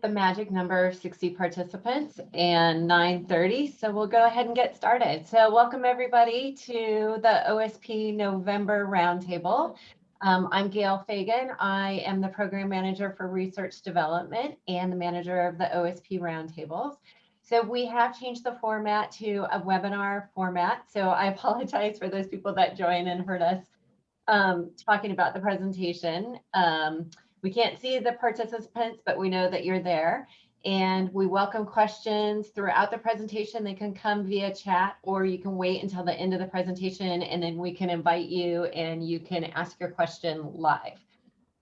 The magic number of 60 participants and 9:30. So we'll go ahead and get started. So welcome everybody to the OSP November Roundtable. I'm Gail Fagan. I am the program manager for research development and the manager of the OSP Roundtables. So we have changed the format to a webinar format. So I apologize for those people that joined and heard us talking about the presentation. We can't see the participants, but we know that you're there. And we welcome questions throughout the presentation. They can come via chat, or you can wait until the end of the presentation and then we can invite you and you can ask your question live.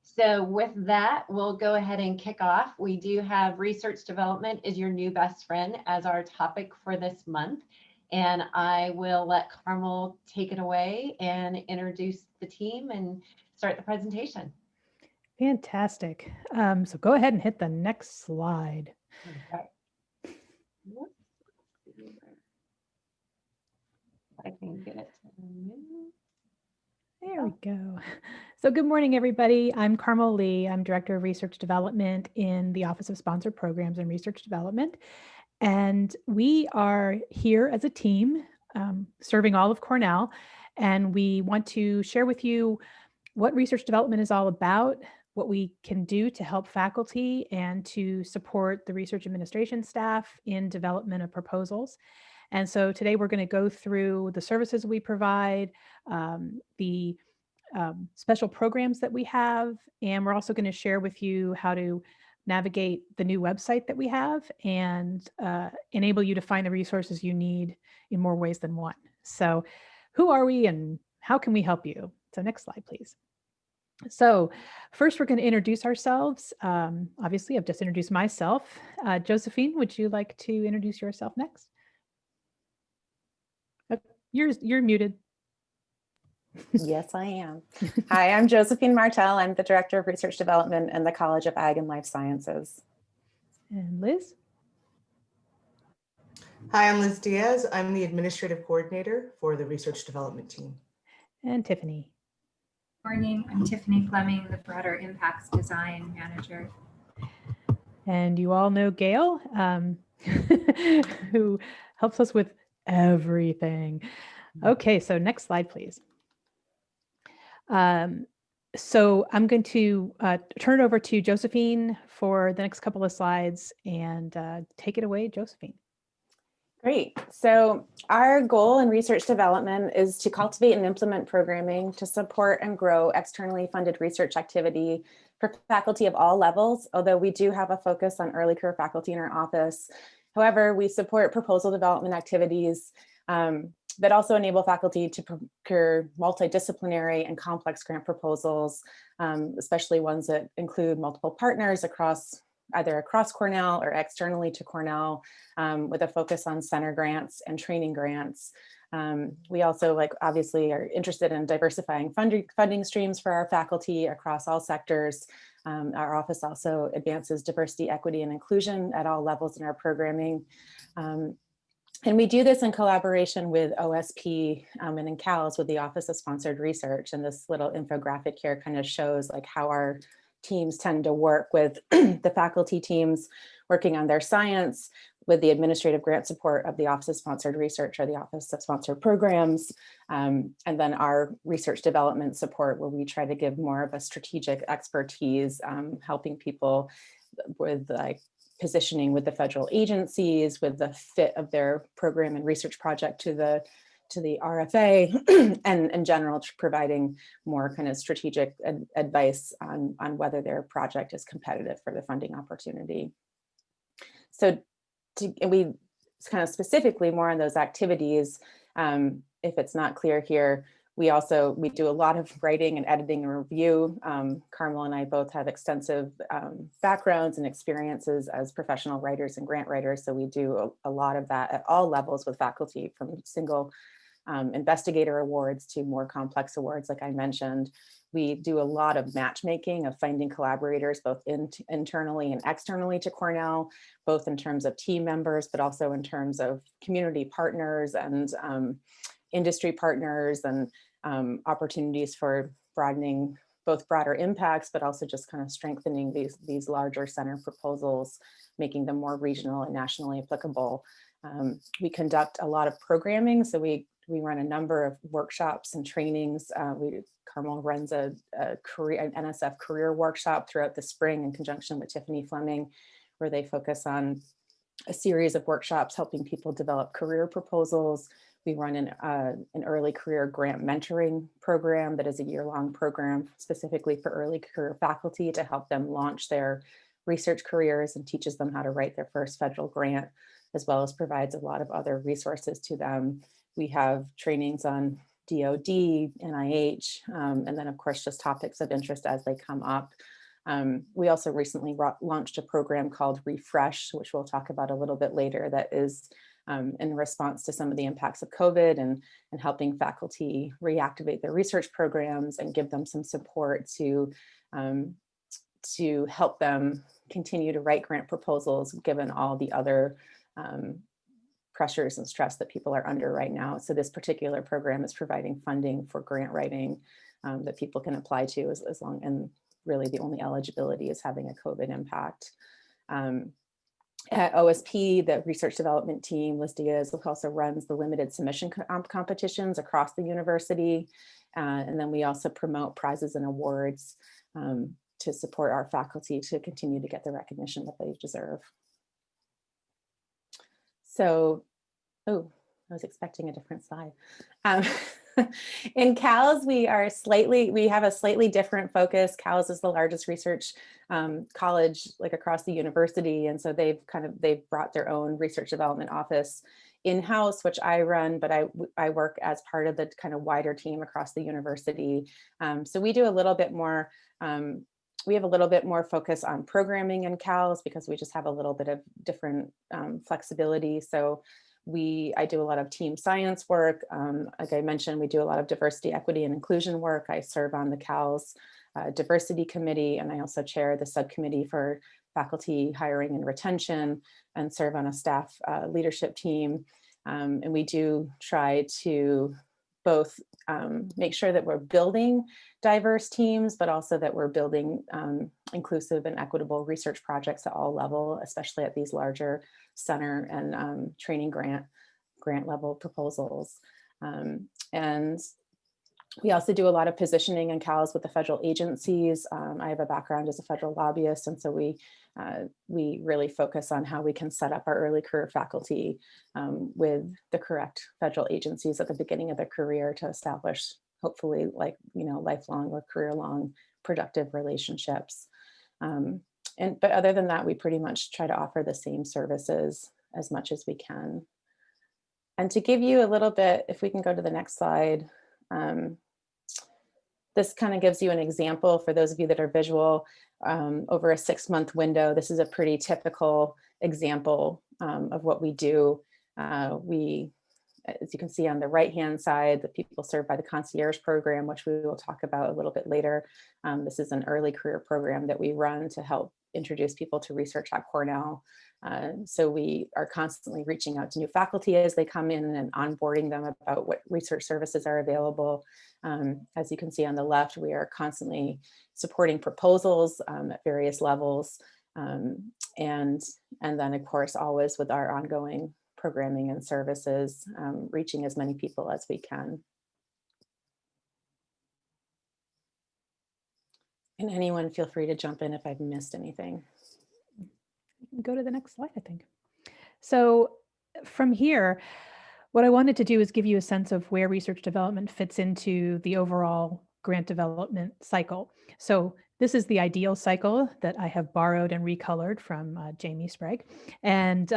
So with that, we'll go ahead and kick off. We do have research development is your new best friend as our topic for this month. And I will let Carmel take it away and introduce the team and start the presentation. Fantastic. So go ahead and hit the next slide. Okay. I can get it to move. There we go. So good morning, everybody. I'm Carmel Lee. I'm Director of Research Development in the Office of Sponsored Programs and Research Development. And we are here as a team serving all of Cornell. And we want to share with you what research development is all about, what we can do to help faculty and to support the research administration staff in development of proposals. And so today we're going to go through the services we provide, the special programs that we have, and we're also going to share with you how to navigate the new website that we have and enable you to find the resources you need in more ways than one. So who are we and how can we help you? So next slide, please. So first, we're going to introduce ourselves. Obviously, I've just introduced myself. Josephine, would you like to introduce yourself next? You're muted. Yes, I am. Hi, I'm Josephine Martel. I'm the Director of Research Development in the College of Ag and Life Sciences. And Liz? Hi, I'm Liz Diaz. I'm the Administrative Coordinator for the Research Development team. And Tiffany? Morning, I'm Tiffany Fleming, the Broader Impacts Design Manager. And you all know Gail, who helps us with everything. Okay, so next slide, please. So I'm going to turn it over to Josephine for the next couple of slides and take it away, Josephine. Great. So our goal in research development is to cultivate and implement programming to support and grow externally funded research activity for faculty of all levels, although we do have a focus on early career faculty in our office. However, we support proposal development activities that also enable faculty to procure multidisciplinary and complex grant proposals, especially ones that include multiple partners either across Cornell or externally to Cornell, with a focus on center grants and training grants. We also obviously are interested in diversifying funding streams for our faculty across all sectors. Our office also advances diversity, equity, and inclusion at all levels in our programming. And we do this in collaboration with OSP and in CALS with the Office of Sponsored Research. And this little infographic here kind of shows how our teams tend to work with the faculty teams working on their science with the administrative grant support of the Office of Sponsored Research or the Office of Sponsored Programs, and then our research development support where we try to give more of a strategic expertise, helping people with positioning with the federal agencies, with the fit of their program and research project to the RFA, and in general, providing more kind of strategic advice on whether their project is competitive for the funding opportunity. So we kind of specifically more on those activities, if it's not clear here, we do a lot of writing and editing and review. Carmel and I both have extensive backgrounds and experiences as professional writers and grant writers. So we do a lot of that at all levels with faculty, from single investigator awards to more complex awards, like I mentioned. We do a lot of matchmaking of finding collaborators, both internally and externally to Cornell, both in terms of team members, but also in terms of community partners and industry partners, and opportunities for broadening both broader impacts, but also just kind of strengthening these larger center proposals, making them more regional and nationally applicable. We conduct a lot of programming, so we run a number of workshops and trainings. Carmel runs an NSF career workshop throughout the spring in conjunction with Tiffany Fleming, where they focus on a series of workshops helping people develop career proposals. We run an early career grant mentoring program that is a year-long program specifically for early career faculty to help them launch their research careers and teaches them how to write their first federal grant, as well as provides a lot of other resources to them. We have trainings on DoD, NIH, and then of course just topics of interest as they come up. We also recently launched a program called Refresh, which we'll talk about a little bit later, that is in response to some of the impacts of COVID and helping faculty reactivate their research programs and give them some support to help them continue to write grant proposals given all the other pressures and stress that people are under right now. So this particular program is providing funding for grant writing that people can apply to as long, and really the only eligibility is having a COVID impact. At OSP, the research development team, Liz Diaz, also runs the limited submission competitions across the university. And then we also promote prizes and awards to support our faculty to continue to get the recognition that they deserve. So, oh, I was expecting a different slide. In CALS, we have a slightly different focus. CALS is the largest research college like across the university. And so they've brought their own research development office in-house, which I run, but I work as part of the kind of wider team across the university. So we do a little bit more, we have a little bit more focus on programming in CALS because we just have a little bit of different flexibility. So I do a lot of team science work. Like I mentioned, we do a lot of diversity, equity, and inclusion work. I serve on the CALS diversity committee, and I also chair the subcommittee for faculty hiring and retention and serve on a staff leadership team. And we do try to both make sure that we're building diverse teams, but also that we're building inclusive and equitable research projects at all levels, especially at these larger center and training grant level proposals. And we also do a lot of positioning in CALS with the federal agencies. I have a background as a federal lobbyist, and so we really focus on how we can set up our early career faculty with the correct federal agencies at the beginning of their career to establish, hopefully, lifelong or career-long productive relationships. But other than that, we pretty much try to offer the same services as much as we can. And to give you a little bit, if we can go to the next slide, this kind of gives you an example for those of you that are visual over a 6-month window. This is a pretty typical example of what we do. As you can see on the right-hand side, the people served by the concierge program, which we will talk about a little bit later. This is an early career program that we run to help introduce people to research at Cornell. So we are constantly reaching out to new faculty as they come in and onboarding them about what research services are available. As you can see on the left, we are constantly supporting proposals at various levels. And then of course, always with our ongoing programming and services, reaching as many people as we can. And anyone feel free to jump in if I've missed anything. Go to the next slide, I think. So from here, what I wanted to do is give you a sense of where research development fits into the overall grant development cycle. So this is the ideal cycle that I have borrowed and recolored from Jamie Sprague. And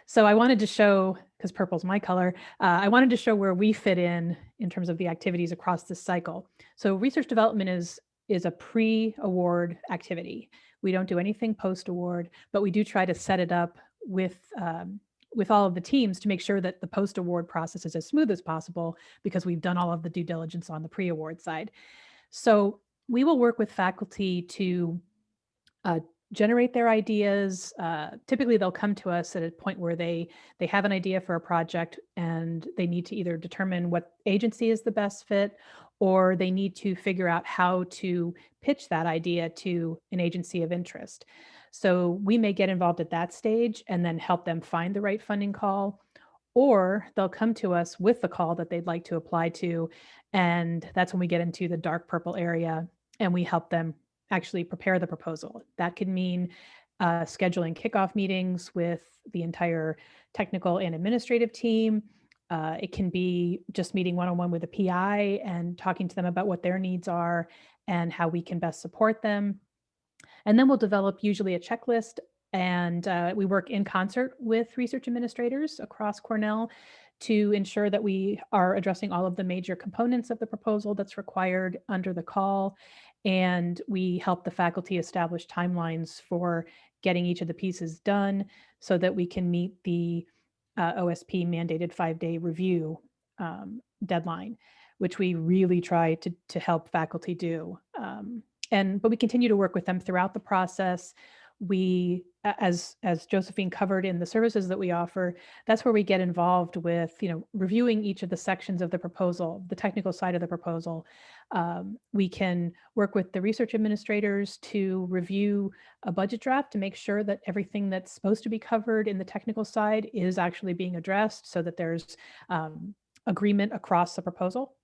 so I wanted to show, because purple's my color, I wanted to show where we fit in terms of the activities across this cycle. So research development is a pre-award activity. We don't do anything post-award, but we do try to set it up with all of the teams to make sure that the post-award process is as smooth as possible, because we've done all of the due diligence on the pre-award side. So we will work with faculty to generate their ideas. Typically, they'll come to us at a point where they have an idea for a project and they need to either determine what agency is the best fit, or they need to figure out how to pitch that idea to an agency of interest. So we may get involved at that stage and then help them find the right funding call, or they'll come to us with the call that they'd like to apply to. And that's when we get into the dark purple area and we help them actually prepare the proposal. That could mean scheduling kickoff meetings with the entire technical and administrative team. It can be just meeting one-on-one with a PI and talking to them about what their needs are and how we can best support them. And then we'll develop usually a checklist, and we work in concert with research administrators across Cornell to ensure that we are addressing all of the major components of the proposal that's required under the call. And we help the faculty establish timelines for getting each of the pieces done so that we can meet the OSP mandated 5-day review deadline, which we really try to help faculty do. But we continue to work with them throughout the process. We, as Josephine covered in the services that we offer, that's where we get involved with, reviewing each of the sections of the proposal, the technical side of the proposal. We can work with the research administrators to review a budget draft to make sure that everything that's supposed to be covered in the technical side is actually being addressed so that there's agreement across the proposal.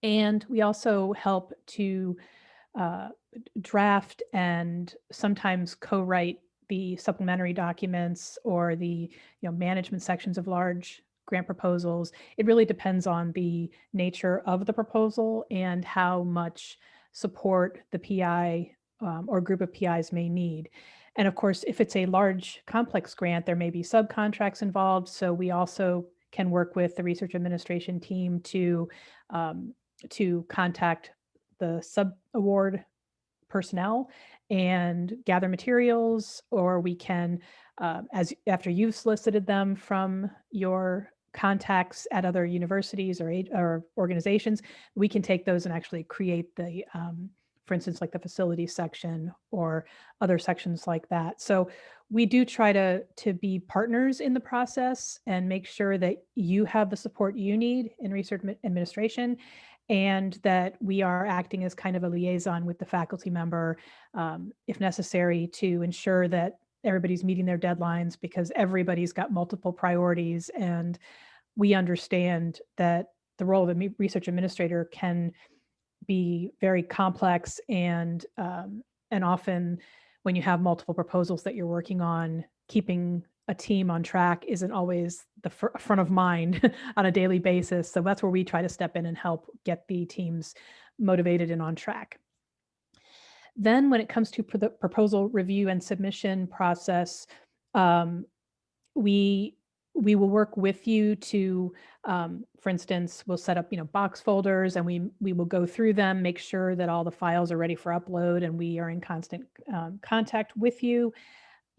And we also help to draft and sometimes co-write the supplementary documents or the management sections of large grant proposals. It really depends on the nature of the proposal and how much support the PI or group of PIs may need. And of course, if it's a large complex grant, there may be subcontracts involved. So we also can work with the research administration team to contact the sub-award personnel and gather materials, or we can, after you've solicited them from your contacts at other universities or organizations, we can take those and actually create the, for instance, like the facilities section or other sections like that. So we do try to be partners in the process and make sure that you have the support you need in research administration, and that we are acting as kind of a liaison with the faculty member, if necessary, to ensure that everybody's meeting their deadlines, because everybody's got multiple priorities. And we understand that the role of a research administrator can be very complex, and often when you have multiple proposals that you're working on, keeping a team on track isn't always the front of mind on a daily basis. So that's where we try to step in and help get the teams motivated and on track. Then when it comes to the proposal review and submission process, we will work with you to, for instance, we'll set up, box folders, and we will go through them, make sure that all the files are ready for upload, and we are in constant contact with you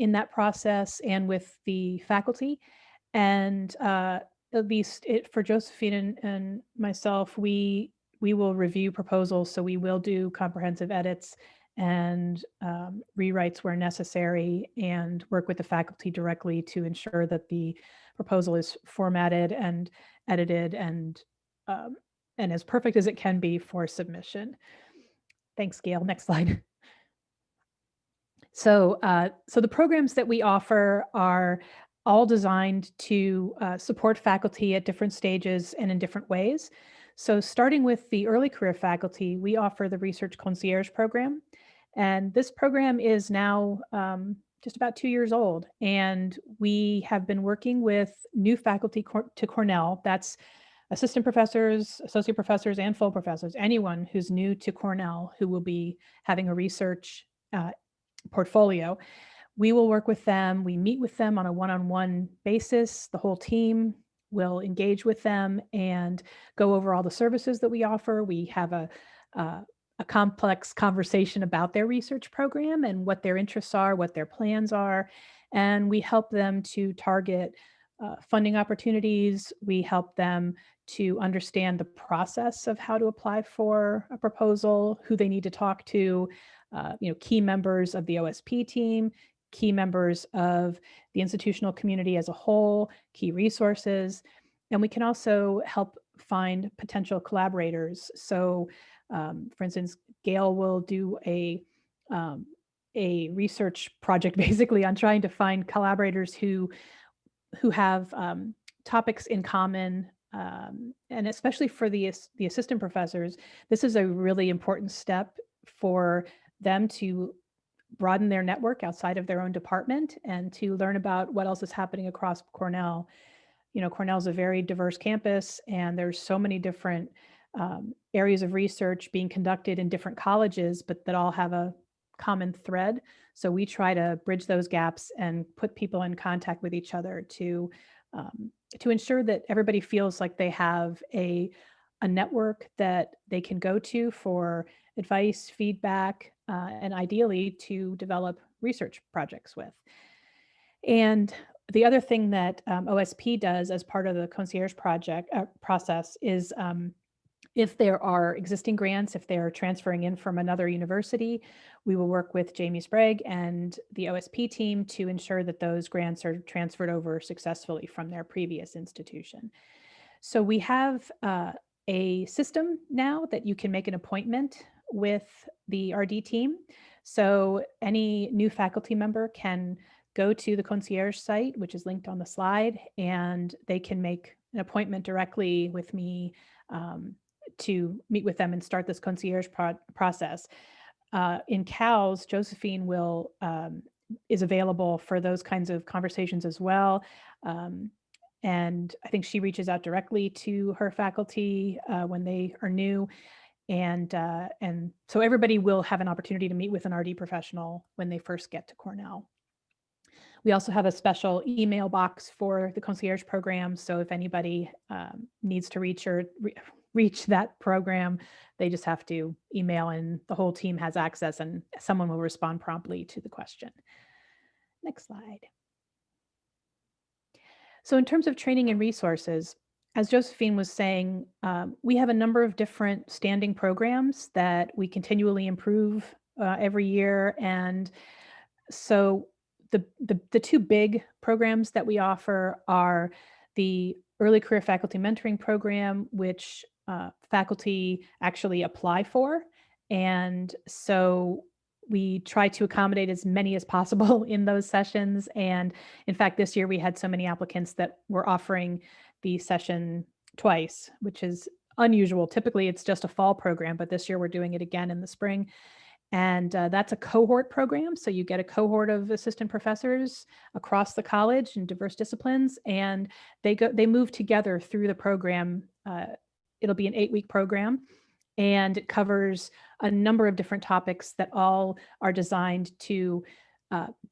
in that process and with the faculty. And at least for Josephine and myself, we will review proposals. So we will do comprehensive edits and rewrites where necessary, and work with the faculty directly to ensure that the proposal is formatted and edited and as perfect as it can be for submission. Thanks, Gail. Next slide. So the programs that we offer are all designed to support faculty at different stages and in different ways. So starting with the early career faculty, we offer the Research Concierge program. And this program is now just about 2 years old. And we have been working with new faculty to Cornell. That's assistant professors, associate professors, and full professors, anyone who's new to Cornell who will be having a research portfolio. We will work with them. We meet with them on a one-on-one basis. The whole team will engage with them and go over all the services that we offer. We have a complex conversation about their research program and what their interests are, what their plans are. And we help them to target funding opportunities. We help them to understand the process of how to apply for a proposal, who they need to talk to, key members of the OSP team, key members of the institutional community as a whole, key resources. And we can also help find potential collaborators. So for instance, Gail will do a research project basically on trying to find collaborators who have topics in common. And especially for the assistant professors, this is a really important step for them to broaden their network outside of their own department and to learn about what else is happening across Cornell. You know, Cornell's a very diverse campus, and there's so many different areas of research being conducted in different colleges, but that all have a common thread. So we try to bridge those gaps and put people in contact with each other to ensure that everybody feels like they have a network that they can go to for advice, feedback, and ideally to develop research projects with. And the other thing that OSP does as part of the concierge project process is if there are existing grants, if they're transferring in from another university, we will work with Jamie Sprague and the OSP team to ensure that those grants are transferred over successfully from their previous institution. So we have a system now that you can make an appointment with the RD team. So any new faculty member can go to the concierge site, which is linked on the slide, and they can make an appointment directly with me to meet with them and start this concierge process. In CALS, Josephine is available for those kinds of conversations as well. And I think she reaches out directly to her faculty when they are new. And so everybody will have an opportunity to meet with an RD professional when they first get to Cornell. We also have a special email box for the concierge program. So if anybody needs to reach that program, they just have to email and the whole team has access and someone will respond promptly to the question. Next slide. So in terms of training and resources, as Josephine was saying, we have a number of different standing programs that we continually improve every year. And so the two big programs that we offer are the Early Career Faculty Mentoring Program, which faculty actually apply for. And so we try to accommodate as many as possible in those sessions. And in fact, this year we had so many applicants that we're offering the session twice, which is unusual. Typically it's just a fall program, but this year we're doing it again in the spring. And that's a cohort program. So you get a cohort of assistant professors across the college in diverse disciplines, and they move together through the program. It'll be an 8-week program, and it covers a number of different topics that all are designed to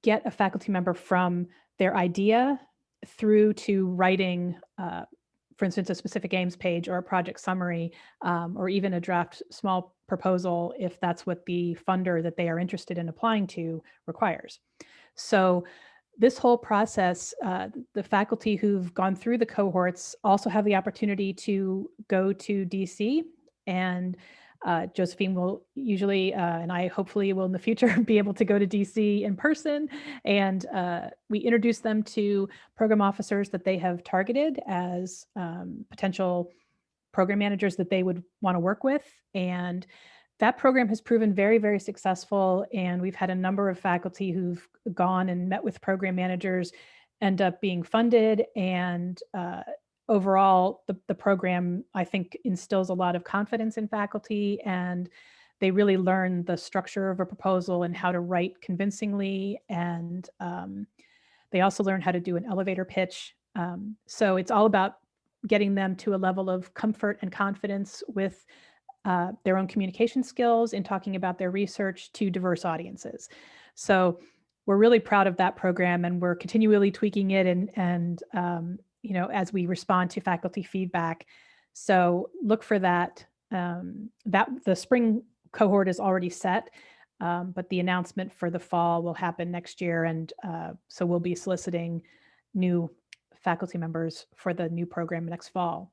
get a faculty member from their idea through to writing, for instance, a specific aims page or a project summary, or even a draft small proposal if that's what the funder that they are interested in applying to requires. So this whole process, the faculty who've gone through the cohorts also have the opportunity to go to DC, and Josephine will usually, and I hopefully will in the future, be able to go to DC in person. And we introduce them to program officers that they have targeted as potential program managers that they would want to work with. And that program has proven very, very successful. And we've had a number of faculty who've gone and met with program managers end up being funded. And overall, the program, I think, instills a lot of confidence in faculty, and they really learn the structure of a proposal and how to write convincingly. And they also learn how to do an elevator pitch. So it's all about getting them to a level of comfort and confidence with their own communication skills in talking about their research to diverse audiences. So we're really proud of that program, and we're continually tweaking it and you know, as we respond to faculty feedback. So look for that. The spring cohort is already set, but the announcement for the fall will happen next year. And so we'll be soliciting new faculty members for the new program next fall.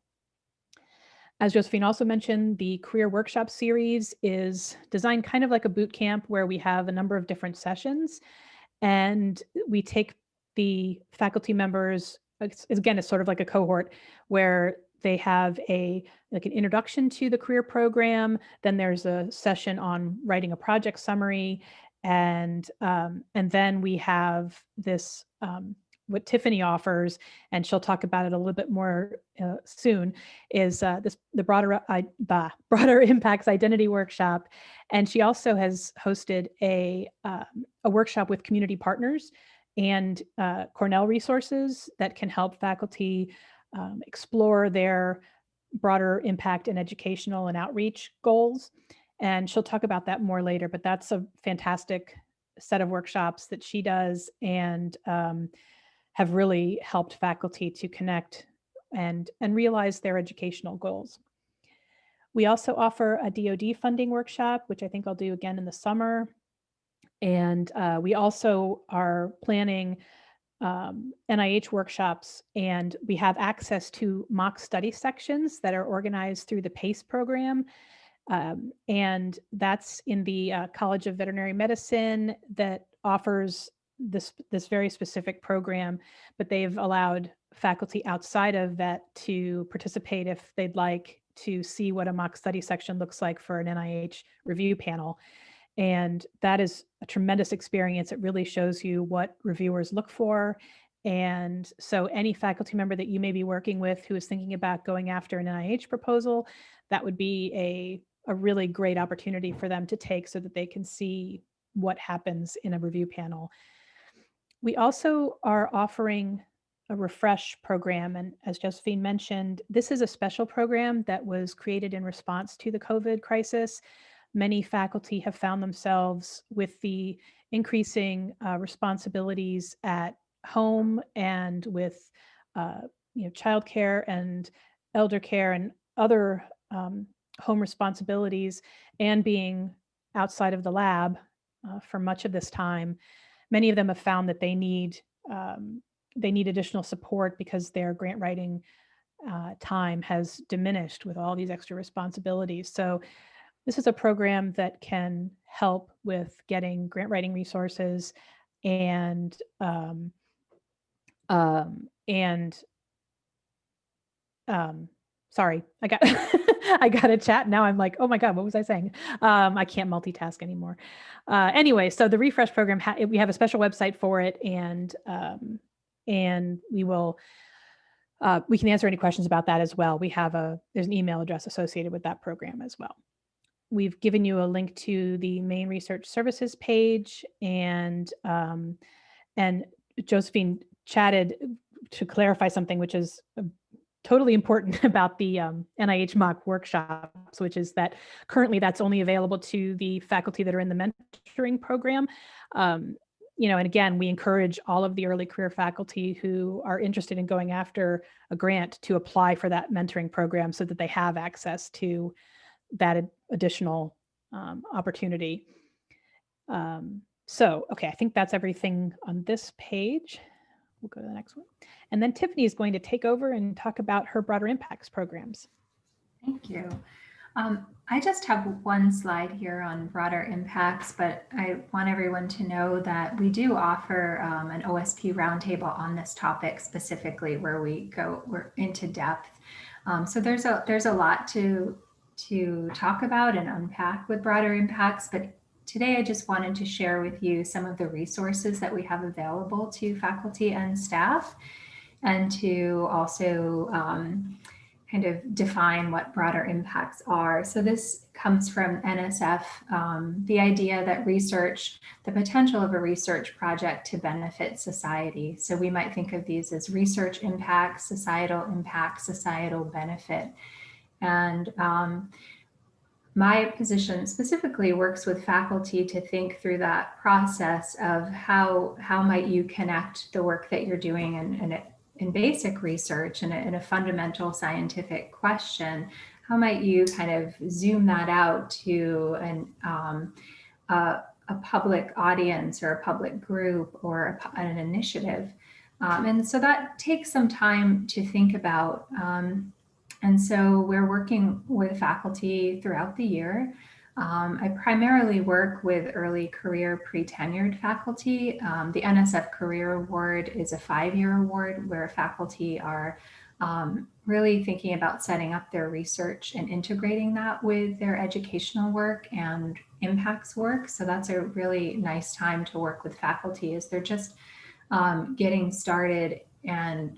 As Josephine also mentioned, the Career Workshop Series is designed kind of like a boot camp where we have a number of different sessions, and we take the faculty members, again, it's sort of like a cohort where They have like an introduction to the career program. Then there's a session on writing a project summary. And then we have this, what Tiffany offers, and she'll talk about it a little bit more soon, is the broader impacts identity workshop. And she also has hosted a workshop with community partners and Cornell resources that can help faculty explore their broader impact and educational and outreach goals. And she'll talk about that more later, but that's a fantastic set of workshops that she does, and have really helped faculty to connect and realize their educational goals. We also offer a DoD funding workshop, which I think I'll do again in the summer. And we also are planning NIH workshops, and we have access to mock study sections that are organized through the PACE program. And that's in the College of Veterinary Medicine that offers this very specific program, but they've allowed faculty outside of vet to participate if they'd like to see what a mock study section looks like for an NIH review panel. And that is a tremendous experience. It really shows you what reviewers look for. And so any faculty member that you may be working with who is thinking about going after an NIH proposal, that would be a really great opportunity for them to take so that they can see what happens in a review panel. We also are offering a refresh program. And as Josephine mentioned, this is a special program that was created in response to the COVID crisis. Many faculty have found themselves with the increasing responsibilities at home and with childcare and elder care and other home responsibilities, and being outside of the lab for much of this time. Many of them have found that they need additional support because their grant writing time has diminished with all these extra responsibilities. So this is a program that can help with getting grant writing resources and sorry, I got I got a chat. Now I'm like, oh my God, what was I saying? I can't multitask anymore. Anyway, so the refresh program, we have a special website for it, and we will we can answer any questions about that as well. There's an email address associated with that program as well. We've given you a link to the main research services page, and Josephine chatted to clarify something which is totally important about the NIH mock workshops, which is that currently that's only available to the faculty that are in the mentoring program. And again, we encourage all of the early career faculty who are interested in going after a grant to apply for that mentoring program so that they have access to that additional opportunity. Okay, I think that's everything on this page. We'll go to the next one. And then Tiffany is going to take over and talk about her broader impacts programs. Thank you. I just have one slide here on broader impacts, but I want everyone to know that we do offer an OSP Roundtable on this topic specifically, where we're into depth. So there's a lot to talk about and unpack with broader impacts, but today I just wanted to share with you some of the resources that we have available to faculty and staff, and to also kind of define what broader impacts are. So this comes from NSF, the idea that the potential of a research project to benefit society. So we might think of these as research impact, societal benefit. And my position specifically works with faculty to think through that process of how might you connect the work that you're doing in basic research and in a fundamental scientific question. How might you kind of zoom that out to a public audience or a public group or an initiative? And so that takes some time to think about. And so we're working with faculty throughout the year. I primarily work with early career pre-tenured faculty. The NSF Career Award is a 5-year award where faculty are really thinking about setting up their research and integrating that with their educational work and impacts work. So that's a really nice time to work with faculty as they're just getting started and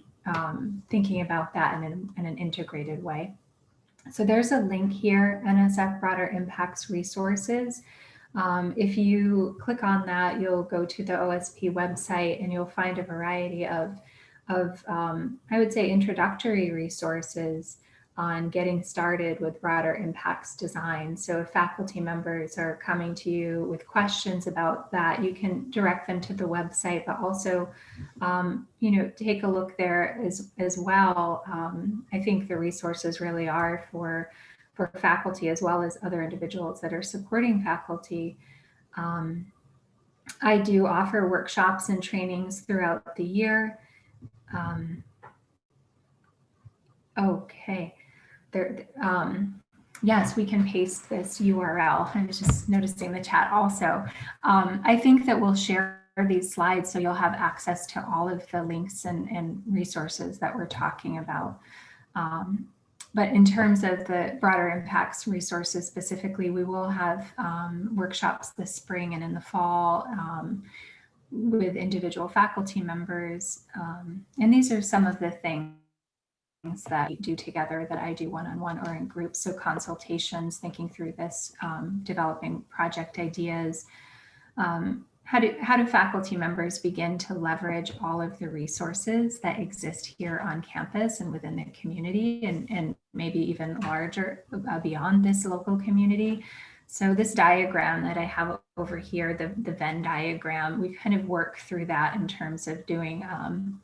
thinking about that in an integrated way. So there's a link here, NSF Broader Impacts Resources. If you click on that, you'll go to the OSP website and you'll find a variety of I would say, introductory resources on getting started with broader impacts design. So if faculty members are coming to you with questions about that, you can direct them to the website, but also, take a look there as well. I think the resources really are for faculty as well as other individuals that are supporting faculty. I do offer workshops and trainings throughout the year. Okay, there. Yes, we can paste this URL. I was just noticing the chat also. I think that we'll share these slides so you'll have access to all of the links and resources that we're talking about. But in terms of the broader impacts resources specifically, we will have workshops this spring and in the fall with individual faculty members. And these are some of the things that we do together that I do one-on-one or in groups. So consultations, thinking through this, developing project ideas. How do faculty members begin to leverage all of the resources that exist here on campus and within the community and maybe even larger beyond this local community? So this diagram that I have over here, the Venn diagram, we kind of work through that in terms of doing an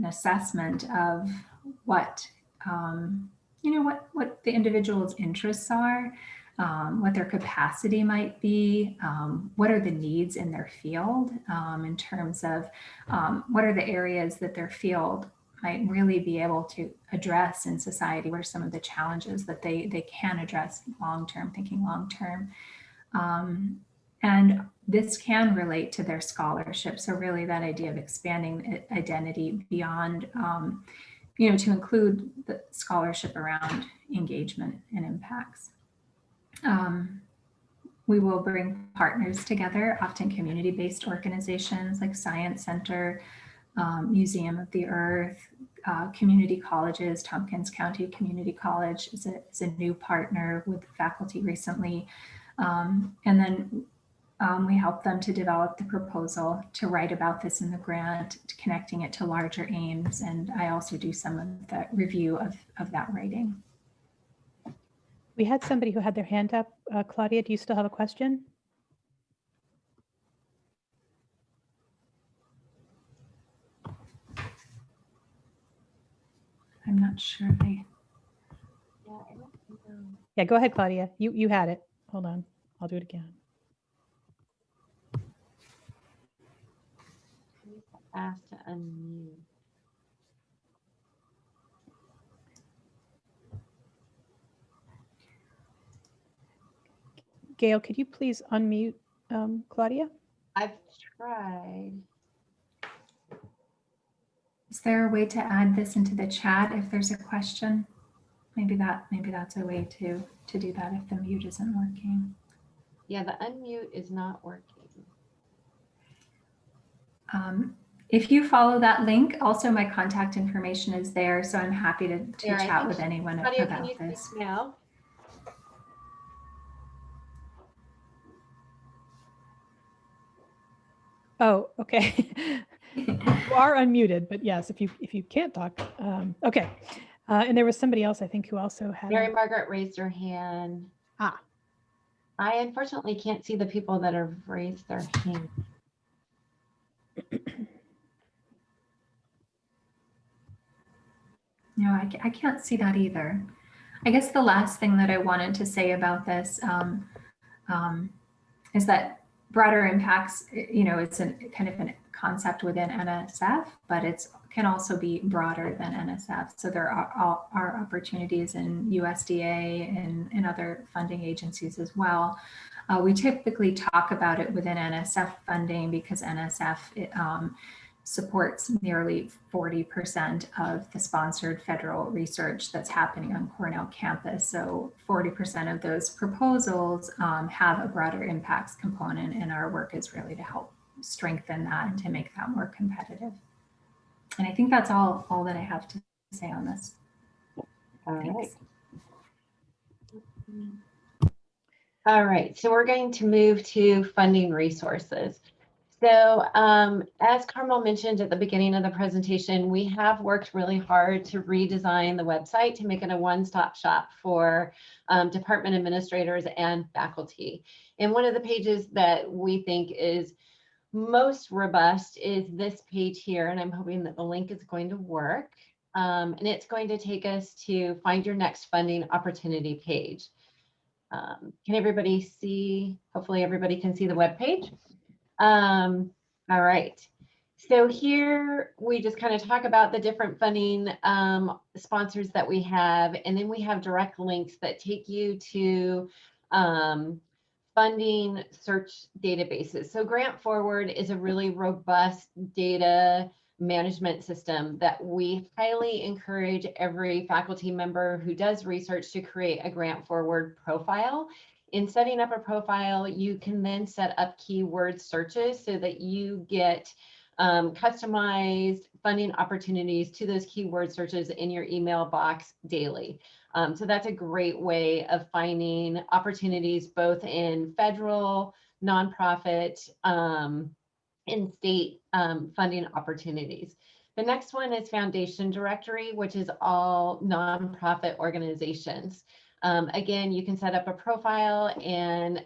assessment of what what the individual's interests are, what their capacity might be, what are the needs in their field, in terms of what are the areas that their field might really be able to address in society, what are some of the challenges that they can address long-term, thinking long-term. And this can relate to their scholarship. So really that idea of expanding identity beyond, to include the scholarship around engagement and impacts. We will bring partners together, often community-based organizations like Science Center, Museum of the Earth, community colleges. Tompkins County Community College is a new partner with faculty recently. And then we help them to develop the proposal, to write about this in the grant, connecting it to larger aims. And I also do some of the review of that writing. We had somebody who had their hand up. Claudia, do you still have a question? I'm not sure Yeah, go ahead, Claudia. You had it. Hold on. I'll do it again. Asked to unmute. Gail, could you please unmute Claudia? I've tried. Is there a way to add this into the chat if there's a question? Maybe that's a way to do that if the mute isn't working. Yeah, the unmute is not working. If you follow that link, also my contact information is there, so I'm happy to Here, chat with anyone Claudia, about can you this. speak now? Oh, okay. You are unmuted, but yes, if you can't talk, okay. And there was somebody else, I think, who also had. Mary Margaret raised her hand. Ah. I unfortunately can't see the people that have raised their hand. No, I can't see that either. I guess the last thing that I wanted to say about this is that broader impacts, it's a kind of a concept within NSF, but it can also be broader than NSF. So there are opportunities in USDA and in other funding agencies as well. We typically talk about it within NSF funding because NSF supports nearly 40% of the sponsored federal research that's happening on Cornell campus. So 40% of those proposals have a broader impacts component, and our work is really to help strengthen that and to make that more competitive. And I think that's all that I have to say on this. All Thanks. right. All right, so we're going to move to funding resources. So as Carmel mentioned at the beginning of the presentation, we have worked really hard to redesign the website to make it a one-stop shop for department administrators and faculty. And one of the pages that we think is most robust is this page here, and I'm hoping that the link is going to work. And it's going to take us to find your next funding opportunity page. Can everybody see? Hopefully everybody can see the web page. All right. So here we just kind of talk about the different funding sponsors that we have, and then we have direct links that take you to funding search databases. So Grant Forward is a really robust data management system that we highly encourage every faculty member who does research to create a Grant Forward profile. In setting up a profile, you can then set up keyword searches so that you get customized funding opportunities to those keyword searches in your email box daily. So that's a great way of finding opportunities both in federal, nonprofit, and state funding opportunities. The next one is Foundation Directory, which is all nonprofit organizations. Again, you can set up a profile and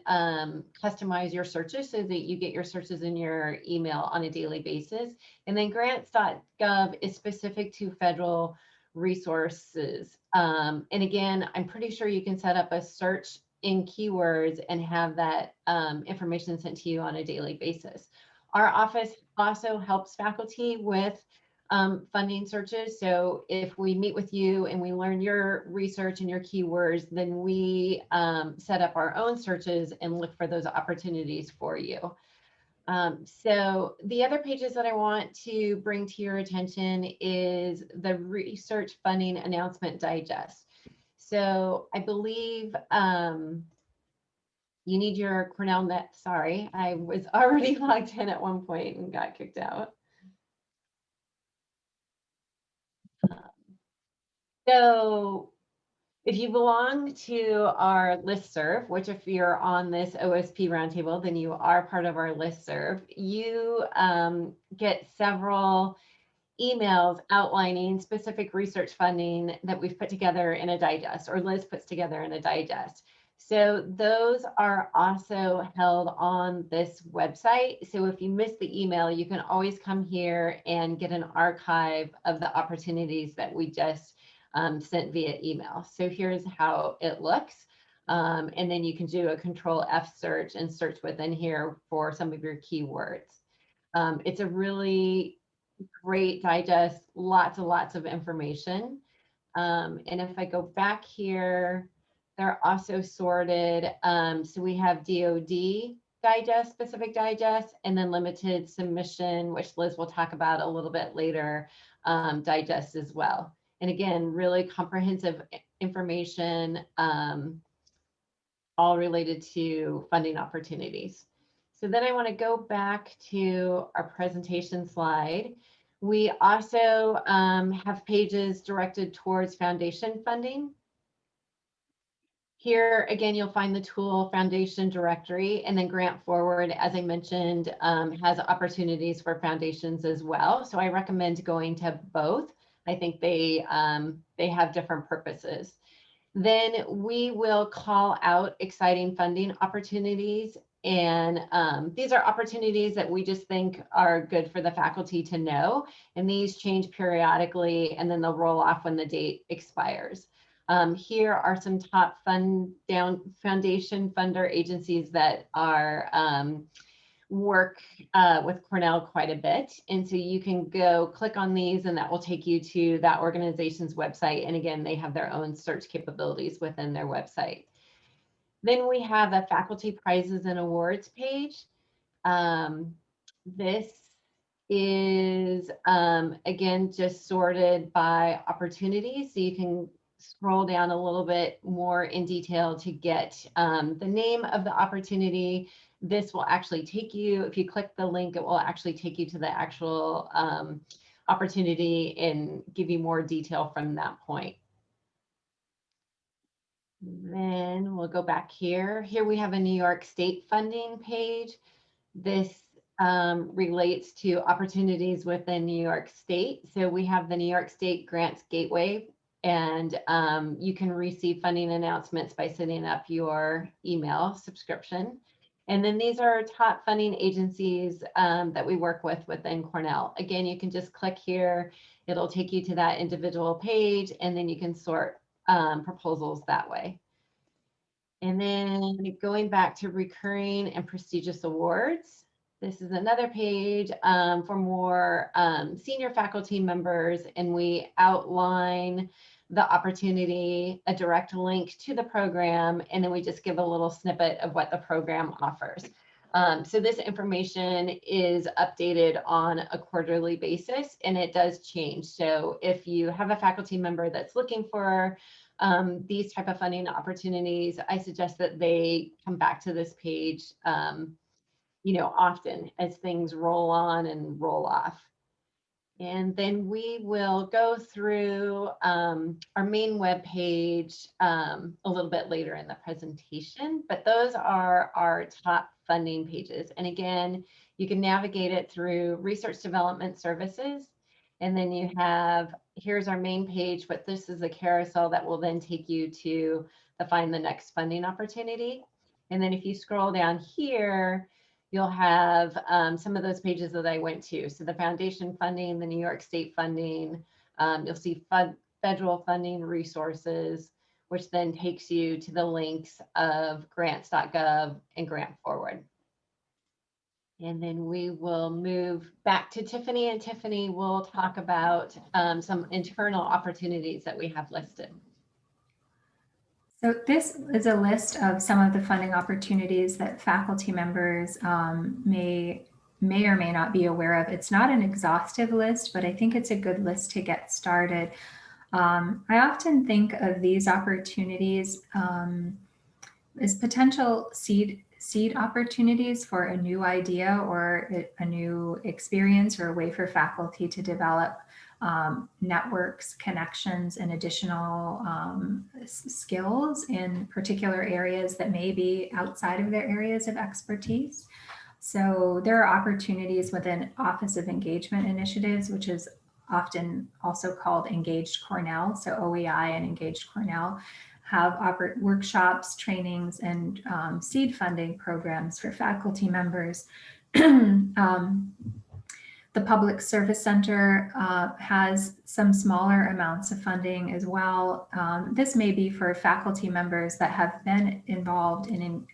customize your searches so that you get your searches in your email on a daily basis. And then grants.gov is specific to federal resources. And again, I'm pretty sure you can set up a search in keywords and have that information sent to you on a daily basis. Our office also helps faculty with funding searches. So if we meet with you and we learn your research and your keywords, then we set up our own searches and look for those opportunities for you. So the other pages that I want to bring to your attention is the Research Funding Announcement Digest. So I believe you need your Cornell Net. Sorry, I was already logged in at one point and got kicked out. So if you belong to our listserv, which if you're on this OSP Roundtable, then you are part of our listserv, you get several emails outlining specific research funding that we've put together in a digest, or Liz puts together in a digest. So those are also held on this website. So if you miss the email, you can always come here and get an archive of the opportunities that we just sent via email. So here's how it looks. And then you can do a Control F search and search within here for some of your keywords. It's a really great digest, lots and lots of information. And if I go back here, they're also sorted. So we have DoD digest, specific digest, and then limited submission, which Liz will talk about a little bit later, digest as well. And again, really comprehensive information, all related to funding opportunities. So then I want to go back to our presentation slide. We also have pages directed towards foundation funding. Here, again, you'll find the tool Foundation Directory, and then Grant Forward, as I mentioned, has opportunities for foundations as well. So I recommend going to both. I think they have different purposes. Then we will call out exciting funding opportunities. And these are opportunities that we just think are good for the faculty to know. And these change periodically, and then they'll roll off when the date expires. Here are some top foundation funder agencies that are work with Cornell quite a bit. And so you can go click on these and that will take you to that organization's website. And again, they have their own search capabilities within their website. Then we have a faculty prizes and awards page. This is, again, just sorted by opportunity. So you can scroll down a little bit more in detail to get the name of the opportunity. This will actually take you, if you click the link, it will actually take you to the actual opportunity and give you more detail from that point. Then we'll go back here. Here we have a New York State funding page. This relates to opportunities within New York State. So we have the New York State Grants Gateway, and you can receive funding announcements by setting up your email subscription. And then these are top funding agencies that we work with within Cornell. Again, you can just click here. It'll take you to that individual page, and then you can sort proposals that way. And then going back to recurring and prestigious awards, this is another page for more senior faculty members, and we outline the opportunity, a direct link to the program, and then we just give a little snippet of what the program offers. So this information is updated on a quarterly basis, and it does change. So if you have a faculty member that's looking for these type of funding opportunities, I suggest that they come back to this page, often as things roll on and roll off. And then we will go through our main web page a little bit later in the presentation, but those are our top funding pages. And again, you can navigate it through research development services. And then you have, here's our main page, but this is a carousel that will then take you to the find the next funding opportunity. And then if you scroll down here, you'll have some of those pages that I went to. So the foundation funding, the New York State funding, you'll see federal funding resources, which then takes you to the links of grants.gov and Grant Forward. And then we will move back to Tiffany, and Tiffany will talk about some internal opportunities that we have listed. So this is a list of some of the funding opportunities that faculty members may or may not be aware of. It's not an exhaustive list, but I think it's a good list to get started. I often think of these opportunities as potential seed opportunities for a new idea or a new experience, or a way for faculty to develop networks, connections, and additional skills in particular areas that may be outside of their areas of expertise. So there are opportunities within Office of Engagement Initiatives, which is often also called Engaged Cornell. So OEI and Engaged Cornell have workshops, trainings, and seed funding programs for faculty members. The Public Service Center has some smaller amounts of funding as well. This may be for faculty members that have been involved in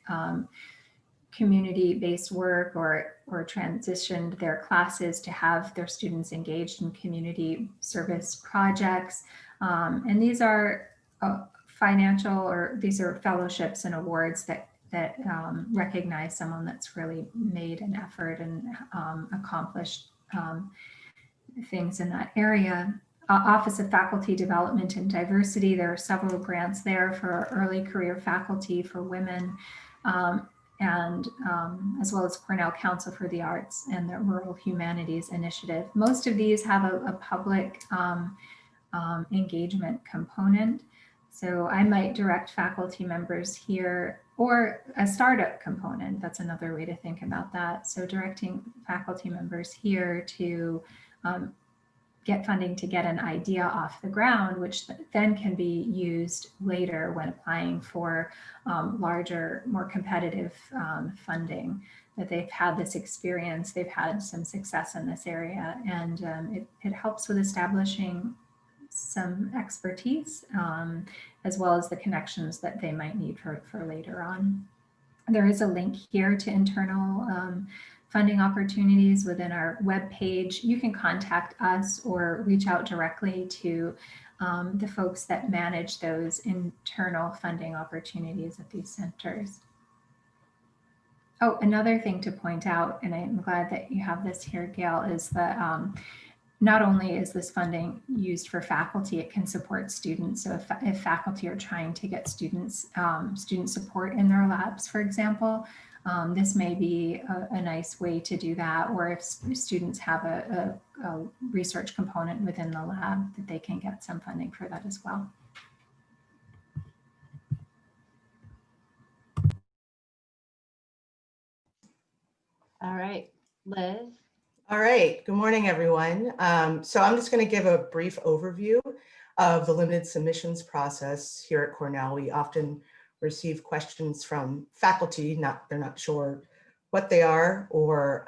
community-based work or transitioned their classes to have their students engaged in community service projects. And these are financial, or these are fellowships and awards that recognize someone that's really made an effort and accomplished things in that area. Office of Faculty Development and Diversity, there are several grants there for early career faculty for women, and as well as Cornell Council for the Arts and the Rural Humanities Initiative. Most of these have a public engagement component. So I might direct faculty members here, or a startup component. That's another way to think about that. So directing faculty members here to get funding to get an idea off the ground, which then can be used later when applying for larger, more competitive funding, that they've had this experience, they've had some success in this area, and it helps with establishing some expertise, as well as the connections that they might need for later on. There is a link here to internal funding opportunities within our webpage. You can contact us or reach out directly to the folks that manage those internal funding opportunities at these centers. Oh, another thing to point out, and I'm glad that you have this here, Gail, is that not only is this funding used for faculty, it can support students. So if faculty are trying to get students student support in their labs, for example, this may be a nice way to do that. Or if students have a research component within the lab, that they can get some funding for that as well. All right, Liz. All right, good morning, everyone. So I'm just going to give a brief overview of the limited submissions process here at Cornell. We often receive questions from faculty, they're not sure what they are or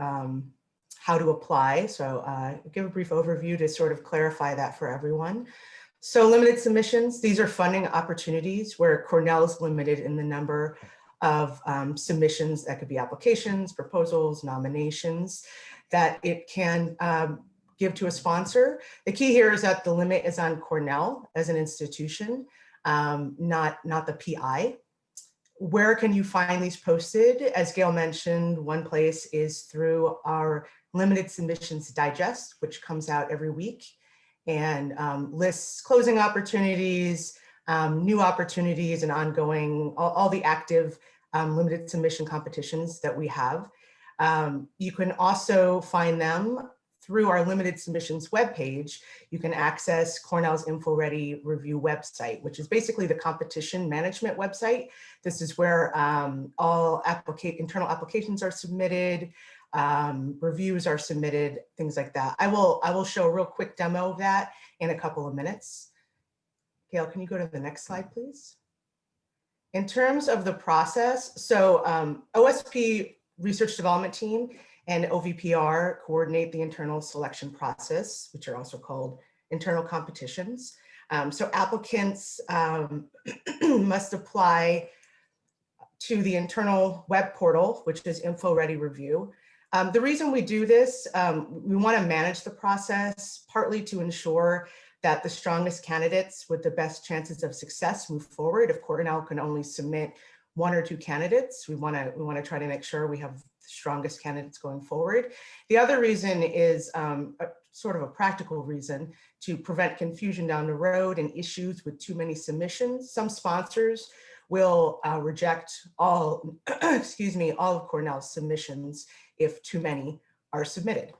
how to apply. So I'll give a brief overview to sort of clarify that for everyone. So limited submissions, these are funding opportunities where Cornell is limited in the number of submissions that could be applications, proposals, nominations that it can give to a sponsor. The key here is that the limit is on Cornell as an institution, not the PI. Where can you find these posted? As Gail mentioned, one place is through our limited submissions digest, which comes out every week and lists closing opportunities, new opportunities, and ongoing, all the active limited submission competitions that we have. You can also find them through our limited submissions webpage. You can access Cornell's InfoReady review website, which is basically the competition management website. This is where all internal applications are submitted, reviews are submitted, things like that. I will show a real quick demo of that in a couple of minutes. Gail, can you go to the next slide, please? In terms of the process, so OSP Research Development Team and OVPR coordinate the internal selection process, which are also called internal competitions. So applicants must apply to the internal web portal, which is InfoReady Review. The reason we do this, we want to manage the process partly to ensure that the strongest candidates with the best chances of success move forward. If Cornell can only submit 1 or 2 candidates, we want to try to make sure we have the strongest candidates going forward. The other reason is sort of a practical reason to prevent confusion down the road and issues with too many submissions. Some sponsors will reject all, excuse me, all of Cornell's submissions if too many are submitted.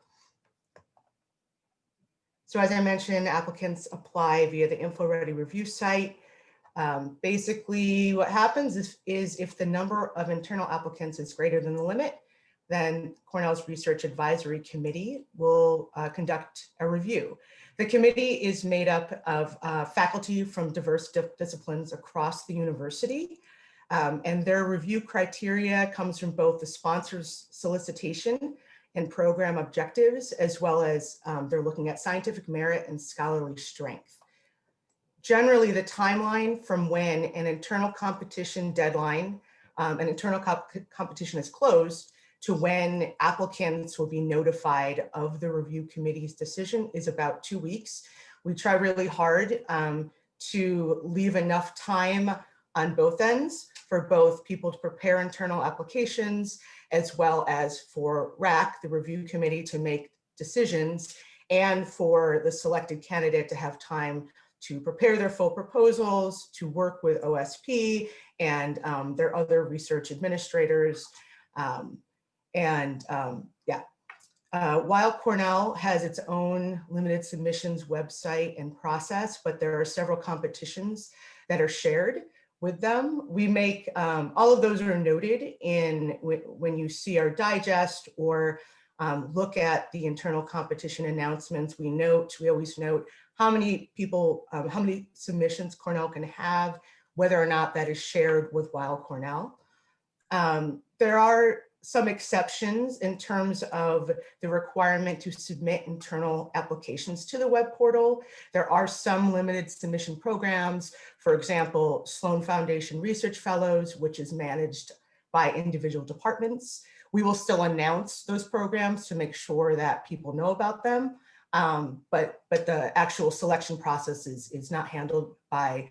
So as I mentioned, applicants apply via the InfoReady review site. Basically what happens is if the number of internal applicants is greater than the limit, then Cornell's Research Advisory Committee will conduct a review. The committee is made up of faculty from diverse disciplines across the university, and their review criteria comes from both the sponsor's solicitation and program objectives, as well as they're looking at scientific merit and scholarly strength. Generally, the timeline from when an internal competition deadline, an internal competition is closed to when applicants will be notified of the review committee's decision is about 2 weeks. We try really hard to leave enough time on both ends for both people to prepare internal applications, as well as for RAC, the review committee, to make decisions, and for the selected candidate to have time to prepare their full proposals, to work with OSP and their other research administrators. While Cornell has its own limited submissions website and process, but there are several competitions that are shared with them. We make, all of those are noted in when you see our digest or look at the internal competition announcements. We always note how many people, how many submissions Cornell can have, whether or not that is shared with Weill Cornell. There are some exceptions in terms of the requirement to submit internal applications to the web portal. There are some limited submission programs, for example, Sloan Foundation Research Fellows, which is managed by individual departments. We will still announce those programs to make sure that people know about them, but the actual selection process is not handled by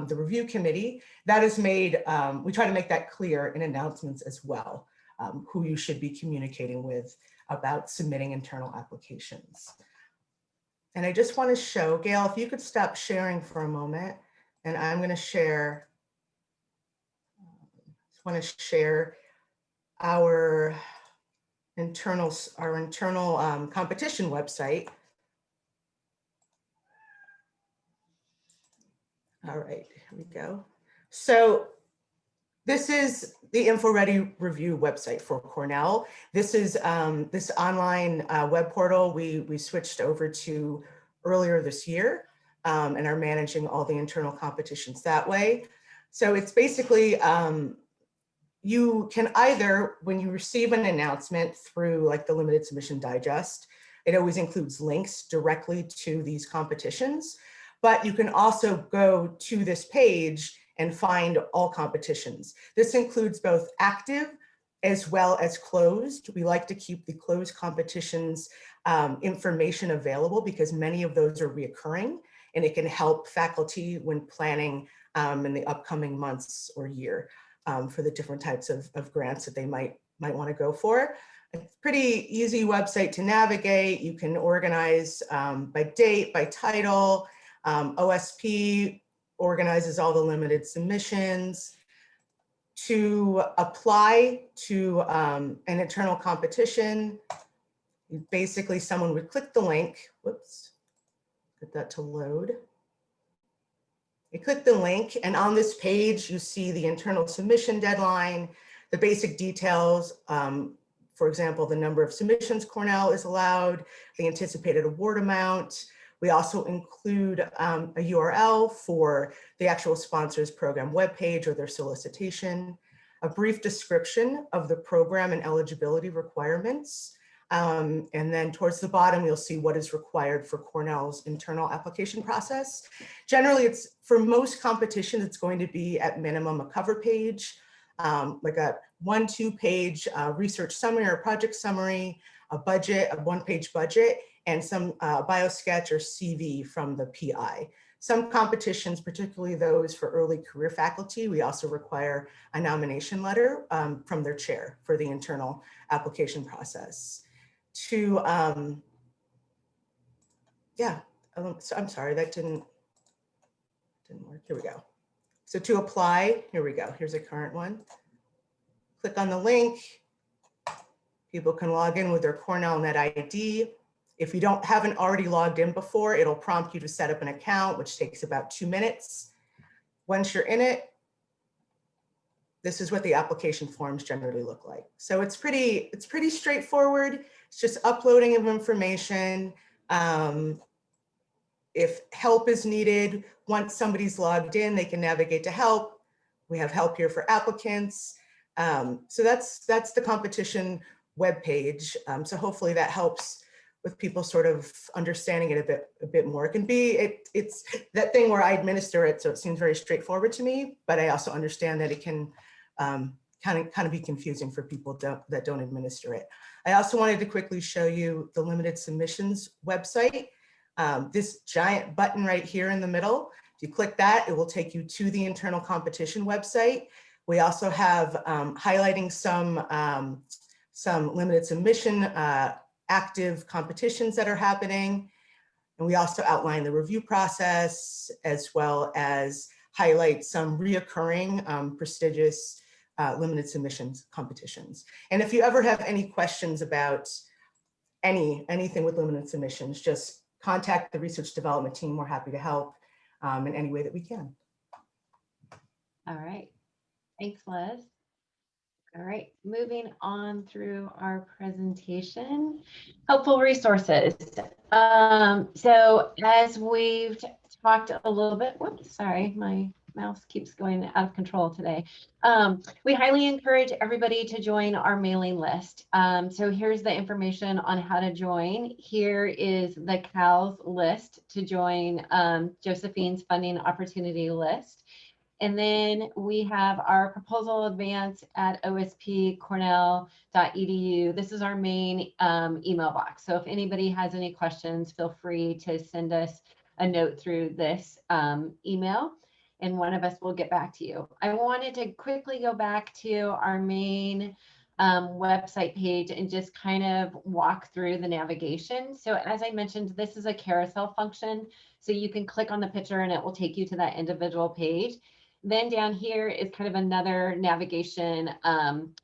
the review committee. That is made, we try to make that clear in announcements as well. who you should be communicating with about submitting internal applications. And I just want to show, Gail, if you could stop sharing for a moment, and I'm going to share, our internal competition website. All right, here we go. So this is the InfoReady review website for Cornell. This is this online web portal we switched over to earlier this year and are managing all the internal competitions that way. So it's basically, you can either, when you receive an announcement through like the Limited Submission Digest, it always includes links directly to these competitions, but you can also go to this page and find all competitions. This includes both active as well as closed. We like to keep the closed competitions information available because many of those are reoccurring, and it can help faculty when planning in the upcoming months or year for the different types of grants that they might want to go for. It's a pretty easy website to navigate. You can organize by date, by title. OSP organizes all the limited submissions. To apply to an internal competition, basically someone would click the link. Whoops, get that to load. You click the link, and on this page, you see the internal submission deadline, the basic details. For example, the number of submissions Cornell is allowed, the anticipated award amount. We also include a URL for the actual sponsors program webpage or their solicitation, a brief description of the program and eligibility requirements. And then towards the bottom, you'll see what is required for Cornell's internal application process. Generally, it's for most competitions, it's going to be at minimum a cover page, like a 1-2 page research summary or project summary, a budget, a 1-page budget, and some bio sketch or CV from the PI. Some competitions, particularly those for early career faculty, we also require a nomination letter from their chair for the internal application process. So I'm sorry, that didn't work. Here we go. So to apply, here we go. Here's a current one. Click on the link. People can log in with their Cornell Net ID. If you haven't already logged in before, it'll prompt you to set up an account, which takes about 2 minutes. Once you're in it, this is what the application forms generally look like. So it's pretty straightforward. It's just uploading of information. If help is needed, once somebody's logged in, they can navigate to help. We have help here for applicants. So that's the competition webpage. So hopefully that helps with people sort of understanding it a bit more. It can be, it's that thing where I administer it, so it seems very straightforward to me, but I also understand that it can kind of be confusing for people that don't administer it. I also wanted to quickly show you the limited submissions website. This giant button right here in the middle, if you click that, it will take you to the internal competition website. We also have highlighting some limited submission active competitions that are happening. And we also outline the review process, as well as highlight some reoccurring prestigious limited submissions competitions. And if you ever have any questions about anything with limited submissions, just contact the research development team. We're happy to help in any way that we can. All right. Thanks, Liz. All right, moving on through our presentation, helpful resources. So as we've talked a little bit, whoops, sorry, my mouse keeps going out of control today. We highly encourage everybody to join our mailing list. So here's the information on how to join. Here is the CALS list to join Josephine's funding opportunity list. And then we have our proposal advance at ospcornell.edu. This is our main email box. So if anybody has any questions, feel free to send us a note through this email, and one of us will get back to you. I wanted to quickly go back to our main website page and just kind of walk through the navigation. So as I mentioned, this is a carousel function. So you can click on the picture and it will take you to that individual page. Then down here is kind of another navigation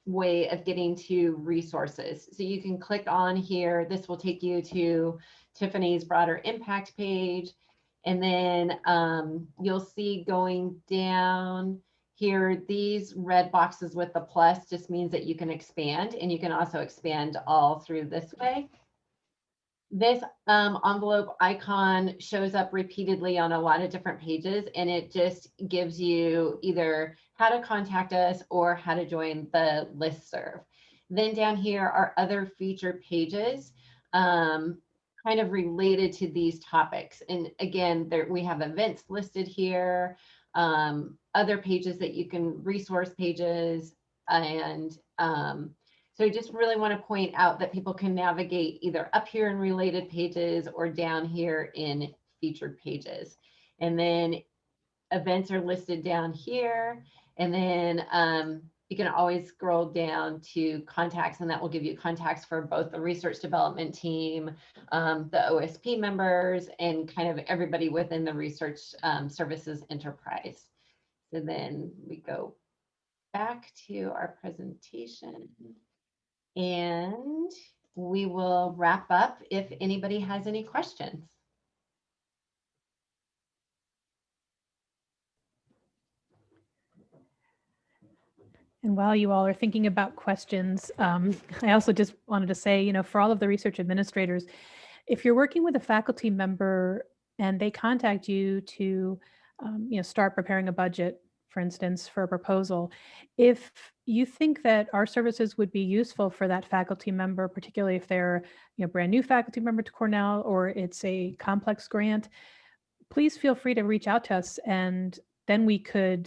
way of getting to resources. So you can click on here. This will take you to Tiffany's broader impact page. And then you'll see going down here, these red boxes with the plus just means that you can expand, and you can also expand all through this way. This envelope icon shows up repeatedly on a lot of different pages, and it just gives you either how to contact us or how to join the listserv. Then down here are other featured pages kind of related to these topics. And again, there we have events listed here, other pages that you can, resource pages, and so I just really want to point out that people can navigate either up here in related pages or down here in featured pages. And then events are listed down here. And then you can always scroll down to contacts, and that will give you contacts for both the research development team, the OSP members, and kind of everybody within the research services enterprise. So then we go back to our presentation. And we will wrap up if anybody has any questions. And while you all are thinking about questions, I also just wanted to say, you know, for all of the research administrators, if you're working with a faculty member and they contact you to, you know, start preparing a budget, for instance, for a proposal, if you think that our services would be useful for that faculty member, particularly if they're, you know, brand new faculty member to Cornell or it's a complex grant, please feel free to reach out to us, and then we can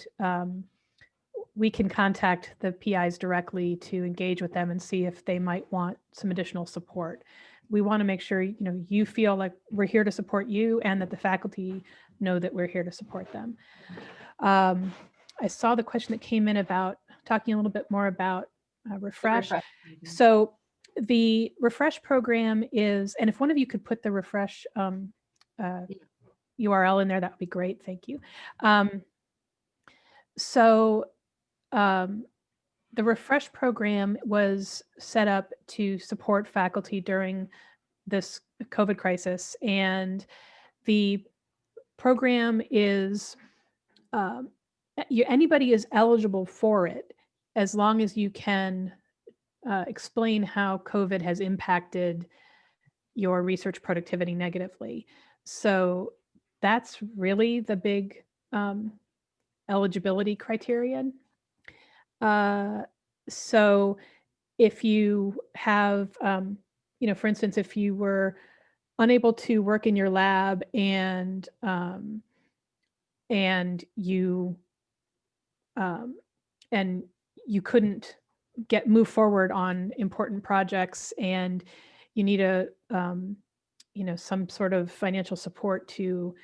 contact the PIs directly to engage with them and see if they might want some additional support. We want to make sure, you know, you feel like we're here to support you and that the faculty know that we're here to support them. I saw the question that came in about talking a little bit more about Refresh. So the Refresh program is, and if one of you could put the Refresh URL in there, that would be great. Thank you. The Refresh program was set up to support faculty during this COVID crisis, and the program is anybody is eligible for it as long as you can explain how COVID has impacted your research productivity negatively. So that's really the big eligibility criterion. So if you have, you know, for instance, if you were unable to work in your lab and you couldn't move forward on important projects, and you need you know, some sort of financial support to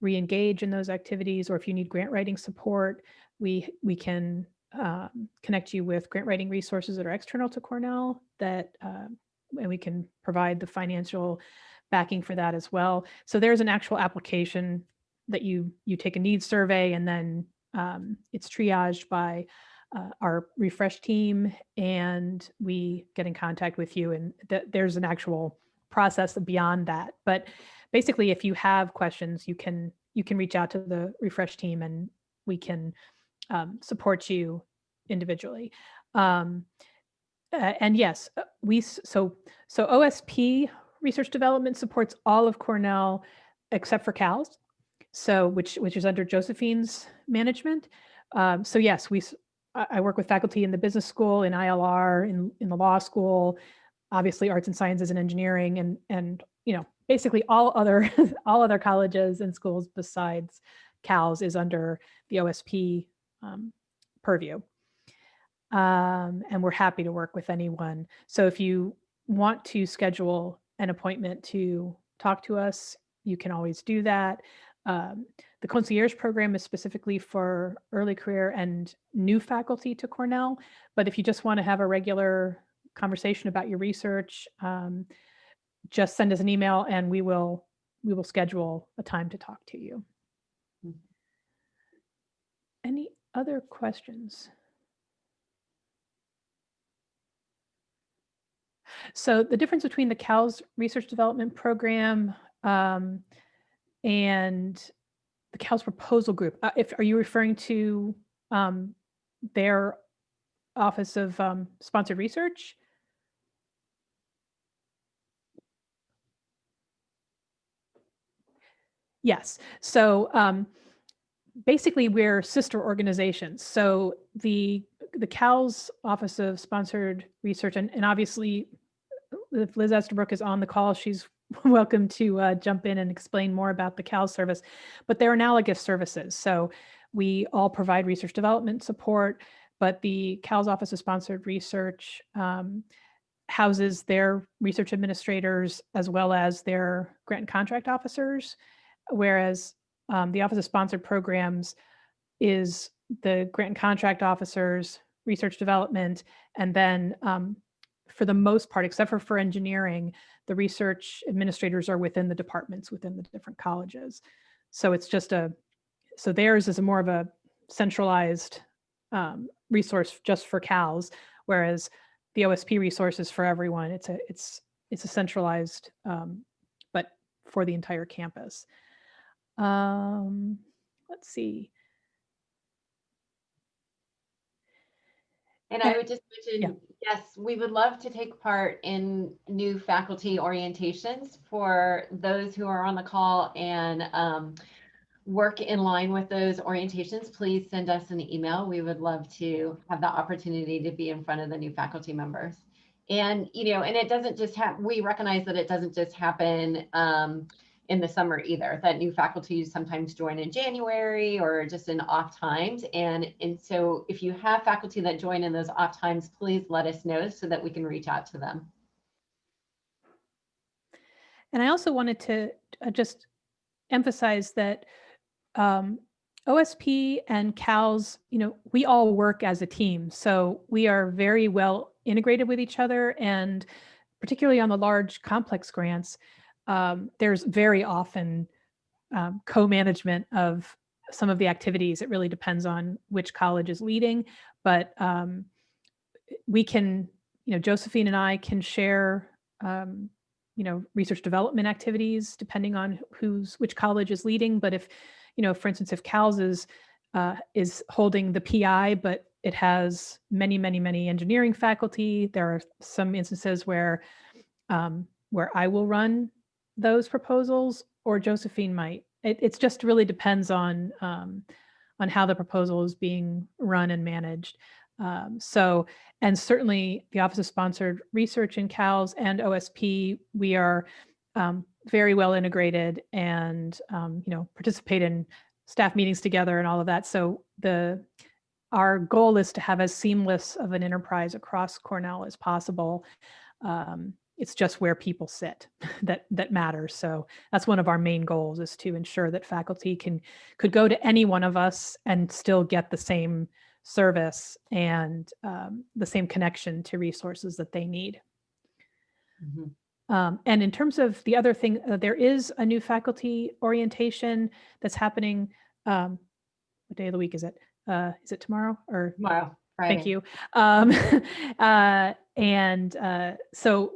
re-engage in those activities, or if you need grant writing support, we can connect you with grant writing resources that are external to Cornell, that and we can provide the financial backing for that as well. So there's an actual application that you take a needs survey, and then it's triaged by our Refresh team, and we get in contact with you, and there's an actual process beyond that. But basically, if you have questions, you can reach out to the Refresh team, and we can support you individually. And yes, so OSP Research Development supports all of Cornell except for CALS, so which is under Josephine's management. So yes, I work with faculty in the business school, in ILR, in the law school, obviously arts and sciences and engineering, and you know, basically all other all other colleges and schools besides CALS is under the OSP purview. And we're happy to work with anyone. So if you want to schedule an appointment to talk to us, you can always do that. The concierge program is specifically for early career and new faculty to Cornell. But if you just want to have a regular conversation about your research, just send us an email and we will schedule a time to talk to you. Any other questions? So the difference between the CALS Research Development Program and the CALS Proposal Group, are you referring to their Office of Sponsored Research? Yes. So basically, we're sister organizations. So the CALS Office of Sponsored Research, and obviously, if Liz Estabrook is on the call, she's welcome to jump in and explain more about the CALS service. But they're analogous services. So we all provide research development support, but the CALS Office of Sponsored Research houses their research administrators as well as their grant and contract officers, whereas the Office of Sponsored Programs is the grant and contract officers, research development, and then for the most part, except for engineering, the research administrators are within the departments, within the different colleges. So it's just so theirs is more of a centralized resource just for CALS, whereas the OSP resource is for everyone. It's a centralized, but for the entire campus. Let's see. And I would just mention, Yeah. yes, we would love to take part in new faculty orientations for those who are on the call and work in line with those orientations. Please send us an email. We would love to have the opportunity to be in front of the new faculty members. And, and it doesn't just we recognize that it doesn't just happen in the summer either, that new faculty sometimes join in January or just in off times. And so if you have faculty that join in those off times, please let us know so that we can reach out to them. And I also wanted to just emphasize that OSP and CALS, we all work as a team. So we are very well integrated with each other, and particularly on the large complex grants, there's very often co-management of some of the activities. It really depends on which college is leading, but we can, Josephine and I can share, research development activities depending on which college is leading. But if, for instance, if CALS is holding the PI, but it has many, many, many engineering faculty, there are some instances where I will run those proposals, or Josephine might. It's just really depends on how the proposal is being run and managed. And certainly the Office of Sponsored Research in CALS and OSP, we are very well integrated and participate in staff meetings together and all of that. So our goal is to have as seamless of an enterprise across Cornell as possible. It's just where people sit that matters. So that's one of our main goals, is to ensure that faculty could go to any one of us and still get the same service and the same connection to resources that they need. Mm-hmm. And in terms of the other thing, there is a new faculty orientation that's happening. What day of the week is it? Is it tomorrow or tomorrow? Friday. Thank you. So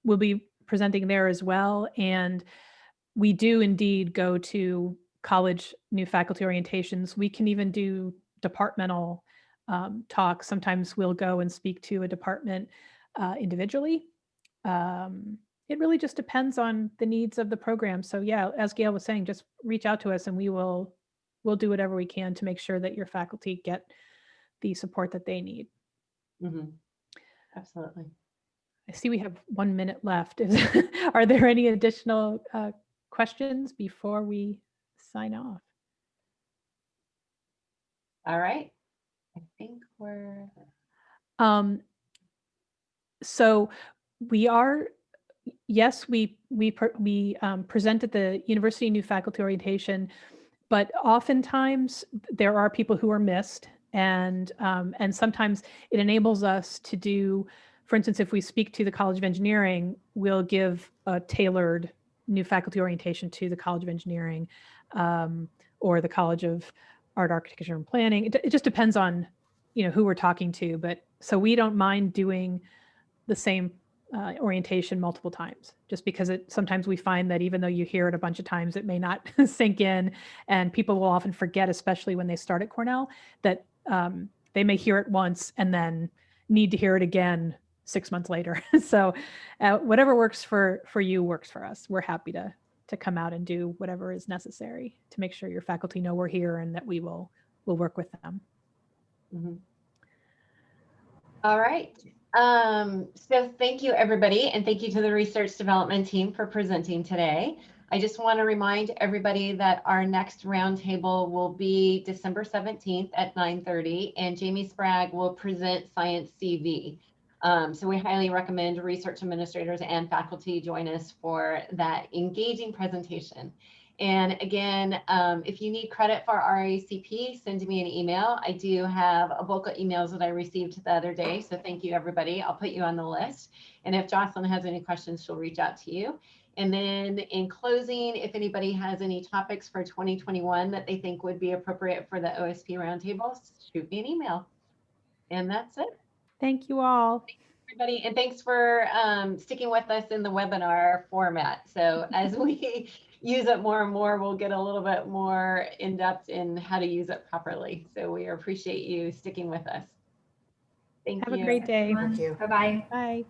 we'll be presenting there as well. And we do indeed go to college new faculty orientations. We can even do departmental talks. Sometimes we'll go and speak to a department individually. It really just depends on the needs of the program. So yeah, as Gail was saying, just reach out to us and we'll do whatever we can to make sure that your faculty get the support that they need. Mm-hmm. Absolutely. I see we have 1 minute left. Are there any additional questions before we sign off? All right. I think we're... So we are yes, we present at the University New Faculty Orientation, but oftentimes there are people who are missed, and sometimes it enables us to do, for instance, if we speak to the College of Engineering, we'll give a tailored new faculty orientation to the College of Engineering, or the College of Art, Architecture, and Planning. It just depends on, who we're talking to, but so we don't mind doing the same orientation multiple times, just because sometimes we find that even though you hear it a bunch of times, it may not sink in, and people will often forget, especially when they start at Cornell, that they may hear it once and then need to hear it again 6 months later. So whatever works for you works for us. We're happy to come out and do whatever is necessary to make sure your faculty know we're here and that we'll work with them. Mm-hmm. All right. So thank you, everybody, and thank you to the research development team for presenting today. I just want to remind everybody that our next roundtable will be December 17th at 9:30, and Jamie Sprague will present Science CV. So we highly recommend research administrators and faculty join us for that engaging presentation. And again, if you need credit for RACP, send me an email. I do have a bulk of emails that I received the other day. So thank you, everybody. I'll put you on the list. And if Jocelyn has any questions, she'll reach out to you. And then in closing, if anybody has any topics for 2021 that they think would be appropriate for the OSP Roundtable, shoot me an email. And that's it. Thank you all. Everybody, and thanks for sticking with us in the webinar format. So as we use it more and more, we'll get a little bit more in depth in how to use it properly. So we appreciate you sticking with us. Thank you. Have a great day. Thank you. Bye-bye. Bye.